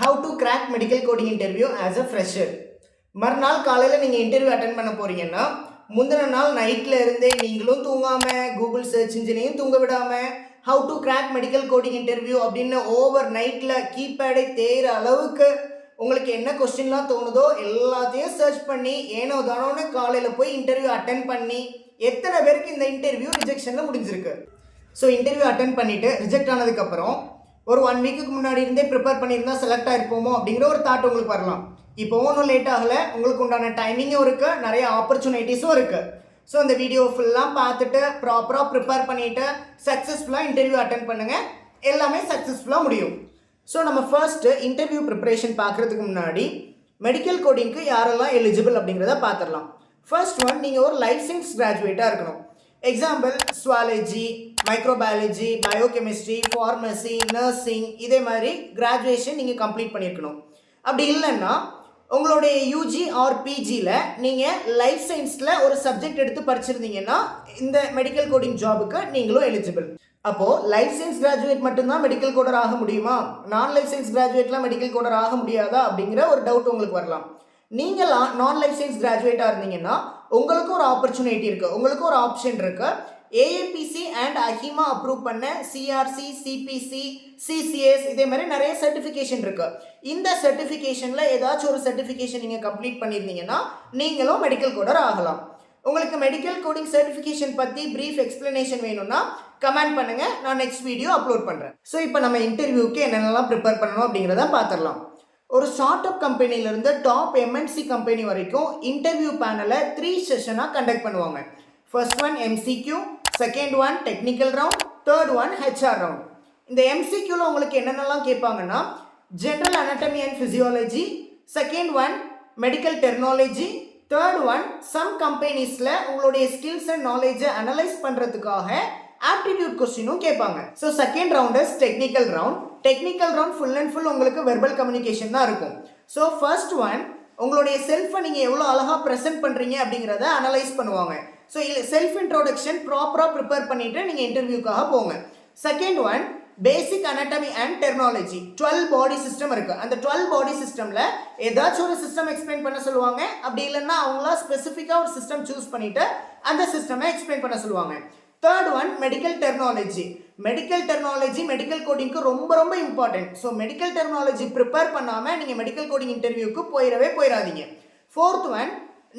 How to crack medical coding interview as a fresher. மறுநாள் காலையில் நீங்கள் இன்டர்வியூ அட்டன் பண்ண போகிறீங்கன்னா முந்தின நாள் நைட்டில் இருந்தே நீங்களும் தூங்காமல் கூகுள் சர்ச் இன்ஜினையும் தூங்க விடாமல் how to crack medical coding interview அப்படின்னு ஓவர் நைட்டில் கீபேடை தேயிற அளவுக்கு உங்களுக்கு என்ன கொஸ்டின்லாம் தோணுதோ எல்லாத்தையும் சர்ச் பண்ணி ஏனோ தானோன்னு காலையில் போய் இன்டர்வியூ அட்டன் பண்ணி எத்தனை பேருக்கு இந்த இன்டர்வியூ ரிஜெக்ஷனில் முடிஞ்சிருக்கு. ஸோ இன்டர்வியூ அட்டன் பண்ணிவிட்டு ரிஜெக்ட் ஆனதுக்கப்புறம் ஒரு 1 வீக்குக்கு முன்னாடி இருந்தே ப்ரிப்பேர் பண்ணியிருந்தா செலக்ட் ஆகிருப்போமோ அப்படிங்கிற ஒரு தாட் உங்களுக்கு வரலாம். இப்போ ஒன்றும் லேட் ஆகலை, உங்களுக்கு உண்டான டைமிங்கும் இருக்குது, நிறைய ஆப்பர்ச்சுனிட்டிஸும் இருக்குது. ஸோ இந்த வீடியோ ஃபுல்லாக பார்த்துட்டு ப்ராப்பராக ப்ரிப்பேர் பண்ணிவிட்டு சக்ஸஸ்ஃபுல்லாக இன்டர்வியூ அட்டன் பண்ணுங்கள், எல்லாமே சக்ஸஸ்ஃபுல்லாக முடியும். ஸோ நம்ம ஃபர்ஸ்ட்டு இன்டர்வியூ ப்ரிப்பரேஷன் பார்க்குறதுக்கு முன்னாடி மெடிக்கல் கோடிங்க்கு யாரெல்லாம் எலிஜிபிள் அப்படிங்கிறத பார்த்துடலாம். ஃபர்ஸ்ட் ஒன், நீங்கள் ஒரு லைஃப் சயின்ஸ் கிராஜுவேட்டாக இருக்கணும். Example zoology, microbiology, biochemistry, pharmacy, nursing, இதே மாதிரி கிராஜுவேஷன் நீங்கள் கம்ப்ளீட் பண்ணியிருக்கணும். அப்படி இல்லைன்னா உங்களுடைய யூஜி ஆர் பிஜியில் நீங்கள் லைஃப் சயின்ஸில் ஒரு சப்ஜெக்ட் எடுத்து படிச்சிருந்தீங்கன்னா இந்த மெடிக்கல் கோடிங் ஜாபுக்கு நீங்களும் எலிஜிபிள். அப்போது லைஃப் சயின்ஸ் கிராஜுவேட் மட்டும்தான் மெடிக்கல் கோடர் ஆக முடியுமா, நான் லைஃப் சயின்ஸ் கிராஜுவேட்லாம் மெடிக்கல் கோடர் ஆக முடியாதா அப்படிங்கிற ஒரு டவுட் உங்களுக்கு வரலாம். நீங்கள் நான் லைஃப் சயின்ஸ் கிராஜுவேட்டாக இருந்தீங்கன்னா உங்களுக்கு ஒரு ஆப்பர்ச்சுனிட்டி இருக்குது, உங்களுக்கு ஒரு ஆப்ஷன் இருக்குது. ஏஏபிசி அண்ட் அஹிமா அப்ரூவ் பண்ண சிஆர்சி, சிபிசி, சிசிஎஸ், இதே மாதிரி நிறைய சர்டிஃபிகேஷன் இருக்குது. இந்த சர்டிஃபிகேஷனில் ஏதாச்சும் ஒரு சர்டிஃபிகேஷன் நீங்கள் கம்ப்ளீட் பண்ணியிருந்தீங்கன்னா நீங்களும் மெடிக்கல் கோடர் ஆகலாம். உங்களுக்கு மெடிக்கல் கோடிங் சர்டிஃபிகேஷன் பற்றி ப்ரீஃப் எக்ஸ்பிளனேஷன் வேணும்னா கமெண்ட் பண்ணுங்கள், நான் நெக்ஸ்ட் வீடியோ அப்லோட் பண்ணுறேன். ஸோ இப்போ நம்ம இன்டர்வியூக்கு என்னென்னலாம் ப்ரிப்பேர் பண்ணணும் அப்படிங்கிறத பார்த்துடலாம். ஒரு ஸ்டார்ட் அப் கம்பெனிலேருந்து டாப் எம்என்சி கம்பெனி வரைக்கும் இன்டர்வியூ பேனலை 3 செஷனாக கண்டக்ட் பண்ணுவாங்க. First one MCQ, second one technical round, third one HR round. இந்த எம்சிக்யூவில் உங்களுக்கு என்னென்னலாம் கேட்பாங்கன்னா general anatomy and physiology, second one medical terminology, third one some கம்பெனிஸில் உங்களுடைய ஸ்கில்ஸ் அண்ட் நாலேஜை அனலைஸ் பண்ணுறதுக்காக ஆப்டிடியூட் கொஸ்டினும் கேட்பாங்க. So second round is technical round. Technical round full and full உங்களுக்கு வெர்பல் கம்யூனிகேஷன் தான் இருக்கும். ஸோ ஃபர்ஸ்ட் ஒன், உங்களுடைய செல்ஃபை நீங்கள் எவ்வளோ அழகாக ப்ரெசென்ட் பண்ணுறீங்க அப்படிங்கிறத அனலைஸ் பண்ணுவாங்க. ஸோ செல்ஃப் இன்ட்ரோடக்ஷன் ப்ராப்பராக ப்ரிப்பேர் பண்ணிவிட்டு நீங்கள் இன்டர்வியூக்காக போங்க. Second one basic anatomy and terminology. 12 body system இருக்குது. அந்த 12 பாடி சிஸ்டமில் ஏதாச்சும் ஒரு சிஸ்டம் எக்ஸ்பிளைன் பண்ண சொல்லுவாங்க. அப்படி இல்லைன்னா அவங்களா ஸ்பெசிஃபிக்காக ஒரு சிஸ்டம் சூஸ் பண்ணிவிட்டு அந்த சிஸ்டமை எக்ஸ்பிளைன் பண்ண சொல்லுவாங்க. Third one medical terminology. Medical terminology medical கோடிங்க்கு ரொம்ப ரொம்ப important. So medical terminology prepare பண்ணாமல் நீங்கள் மெடிக்கல் கோடிங் இன்டர்வியூக்கு போயிடாதீங்க. ஃபோர்த் ஒன்,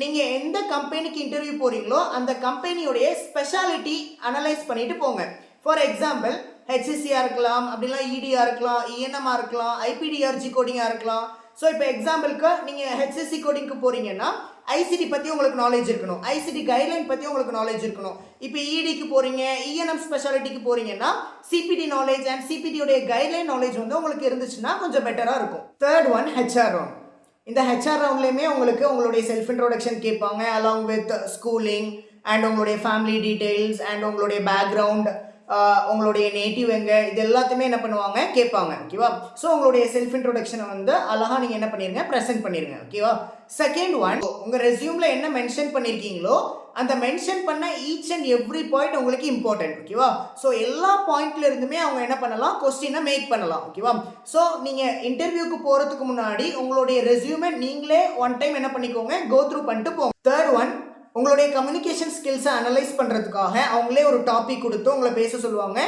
நீங்கள் எந்த கம்பெனிக்கு இன்டர்வியூ போகிறீங்களோ அந்த கம்பெனியோடைய ஸ்பெஷாலிட்டி அனலைஸ் பண்ணிட்டு போங்க. ஃபார் எக்ஸாம்பிள் ஹெச்சிசியாக இருக்கலாம், அப்படிலாம் இடியாக இருக்கலாம், இஎன்எம்மாக இருக்கலாம், ஐபிடிஆர்ஜி கோடிங்காக இருக்கலாம். ஸோ இப்போ எக்ஸாம்பிளுக்கு நீங்கள் ஹெச்எஸ்சி கோடிங்க்கு போகிறீங்கன்னா ஐசிடி பற்றி உங்களுக்கு நாலேஜ் இருக்கணும், ஐசிடி கைட்லைன் பற்றி உங்களுக்கு நாலேஜ் இருக்கணும். இப்போ இடிக்கு போகிறீங்க, இஎன்எம் ஸ்பெஷாலிட்டிக்கு போகிறீங்கன்னா சிபிடி நாலேஜ் அண்ட் சிபிடியோடைய கைட்லைன் நாலேஜ் வந்து உங்களுக்கு இருந்துச்சுன்னா கொஞ்சம் பெட்டராக இருக்கும். Third one HR round. இந்த ஹெச்ஆர் ரவுண்ட்லேயுமே உங்களுக்கு உங்களுடைய செல்ஃப் இன்ட்ரோடக்ஷன் கேட்பாங்க, அலாங் வித் ஸ்கூலிங் அண்ட் உங்களுடைய ஃபேமிலி டீட்டெயில்ஸ் அண்ட் உங்களுடைய பேக்ரவுண்ட், உங்களுடைய நேட்டிவ் எங்கே, இது எல்லாத்தையுமே என்ன பண்ணுவாங்க கேட்பாங்க. ஓகேவா? ஸோ உங்களுடைய செல்ஃப் இன்ட்ரோடக்ஷனை வந்து அழகாக நீங்கள் என்ன பண்ணிடுங்க, ப்ரெசென்ட் பண்ணிடுங்க. ஓகேவா? செகண்ட் ஒன், உங்கள் ரெஸ்யூமில் என்ன மென்ஷன் பண்ணியிருக்கீங்களோ அந்த மென்ஷன் பண்ண ஈச் அண்ட் எவ்ரி பாயிண்ட் உங்களுக்கு இம்பார்ட்டன்ட். ஓகேவா? ஸோ எல்லா பாயிண்ட்ல இருந்துமே அவங்க என்ன பண்ணலாம், கொஸ்டினை மேக் பண்ணலாம். ஓகேவா? ஸோ நீங்கள் இன்டர்வியூக்கு போகிறதுக்கு முன்னாடி உங்களுடைய ரெஸ்யூமை நீங்களே ஒன் டைம் என்ன பண்ணிக்கோங்க, கோ த்ரூ பண்ணிட்டு போங்க. தேர்ட் ஒன், உங்களுடைய கம்யூனிகேஷன் ஸ்கில்ஸை அனலைஸ் பண்ணுறதுக்காக அவங்களே ஒரு டாபிக் கொடுத்து உங்களை பேச சொல்லுவாங்க.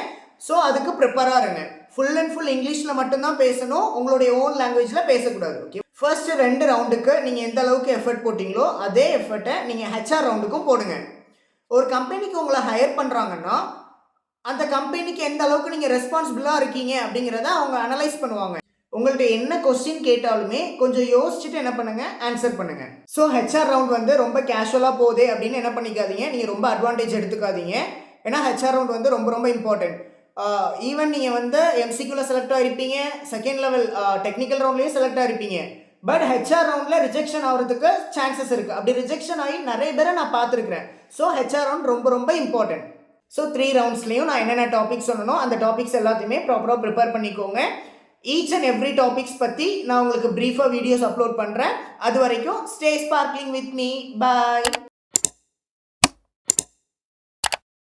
ஸோ அதுக்கு ப்ரிப்பராக இருங்க. ஃபுல் அண்ட் ஃபுல் இங்கிலீஷில் மட்டும்தான் பேசணும், உங்களுடைய ஓன் லாங்குவேஜில் பேசக்கூடாது. ஓகே, ஃபர்ஸ்ட் 2 ரவுண்டுக்கு நீங்கள் எந்த அளவுக்கு எஃபர்ட் போட்டிங்களோ அதே எஃபர்ட்டை நீங்கள் ஹெச்ஆர் ரவுண்டுக்கும் போடுங்க. ஒரு கம்பெனிக்கு உங்களை ஹையர் பண்ணுறாங்கன்னா அந்த கம்பெனிக்கு எந்த அளவுக்கு நீங்கள் ரெஸ்பான்சிபிளாக இருக்கீங்க அப்படிங்கிறத அவங்க அனலைஸ் பண்ணுவாங்க. உங்கள்கிட்ட என்ன கொஸ்டின் கேட்டாலுமே கொஞ்சம் யோசிச்சுட்டு என்ன பண்ணுங்கள், ஆன்சர் பண்ணுங்கள். ஸோ ஹெச்ஆர் ரவுண்ட் வந்து ரொம்ப கேஷுவலாக போகுது அப்படின்னு என்ன பண்ணிக்காதீங்க, நீங்கள் ரொம்ப அட்வான்டேஜ் எடுத்துக்காதீங்க. ஏன்னா ஹெச்ஆர் ரவுண்ட் வந்து ரொம்ப ரொம்ப இம்பார்ட்டன்ட். ஈவன் நீங்கள் வந்து எம்சிக்யூவில் செலக்ட் ஆகிருப்பீங்க, செகண்ட் லெவல் டெக்னிக்கல் ரவுண்ட்லேயும் செலக்ட் ஆகிருப்பீங்க. பட் ஹெச்ஆர் ரவுண்டில் ரிஜெக்ஷன் ஆகிறதுக்கு சான்சஸ் இருக்குது. அப்படி ரிஜெக்ஷன் ஆகி நிறைய பேரை நான் பார்த்துருக்குறேன். ஸோ ஹெச்ஆர் ரவுண்ட் ரொம்ப ரொம்ப இம்பார்ட்டன்ட். ஸோ 3 ரவுண்ட்ஸ்லேயும் நான் என்னென்ன டாபிக்ஸ் சொன்னனோ அந்த டாபிக்ஸ் எல்லாத்தையுமே ப்ராப்பராக ப்ரிப்பேர் பண்ணிக்கோங்க. ஈச் அண்ட் எவ்ரி டாபிக்ஸ் பற்றி நான் உங்களுக்கு ப்ரீஃபாக வீடியோஸ் அப்லோட் பண்ணுறேன். அது வரைக்கும் stay sparkling with me. Bye.